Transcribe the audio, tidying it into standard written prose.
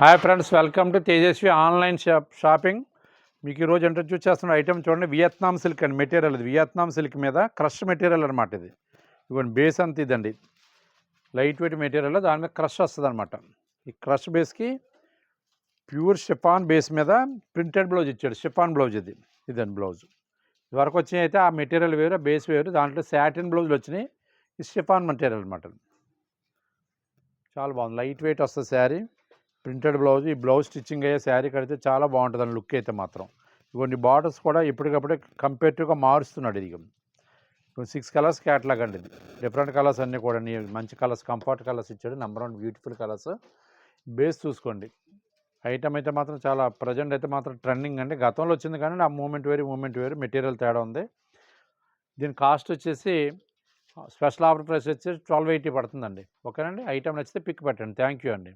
Hi friends, welcome to Tejaswi online shopping. మీకు ఈరోజు introduce చేస్తున్న ఐటమ్ చూడండి. వియత్నాం సిల్క్ అండి మెటీరియల్. ఇది వియత్నాం సిల్క్ మీద క్రష్ మెటీరియల్ అనమాట. ఇది ఇవ్వండి, బేస్ అంత ఇదండి. లైట్ వెయిట్ మెటీరియల్, దాని మీద క్రష్ వస్తుంది అనమాట. ఈ క్రష్ బేస్కి ప్యూర్ షిఫాన్ బేస్ మీద ప్రింటెడ్ బ్లౌజ్ ఇచ్చాడు. షిఫాన్ బ్లౌజ్ ఇదండి బ్లౌజ్. ఇదివరకు వచ్చినాయి అయితే ఆ మెటీరియల్ వేరు, బేస్ వేరు. దాంట్లో శాటిన్ బ్లౌజులు వచ్చినాయి. ఈ షిఫాన్ మెటీరియల్ అనమాట. చాలా బాగుంది, లైట్ వెయిట్ వస్తుంది శారీ. Printed blouse. ఈ బ్లౌజ్ స్టిచ్చింగ్ అయ్యే శారీ కడితే చాలా బాగుంటుంది అని లుక్ అయితే మాత్రం. ఇవన్నీ బార్డర్స్ కూడా ఎప్పటికప్పుడే కంపేటివ్గా మారుస్తున్నాడు. ఇది 6 కలర్స్ క్యాట్లాగ్ అండి. ఇది డిఫరెంట్ కలర్స్ అన్నీ కూడా మంచి కలర్స్, కంఫర్ట్ కలర్స్ ఇచ్చాడు. Number 1 beautiful colours. బేస్ చూసుకోండి. ఐటమ్ అయితే మాత్రం చాలా ప్రజెంట్ అయితే మాత్రం ట్రెండింగ్ అండి. గతంలో వచ్చింది కానీ ఆ మూమెంట్ వేరు మెటీరియల్ తేడా ఉంది. దీని కాస్ట్ వచ్చేసి స్పెషల్ ఆఫర్ ప్రైస్ వచ్చేసి 1280 పడుతుందండి. ఓకేనండి. ఐటమ్ నచ్చితే పిక్ పెట్టండి. థ్యాంక్ యూ అండి.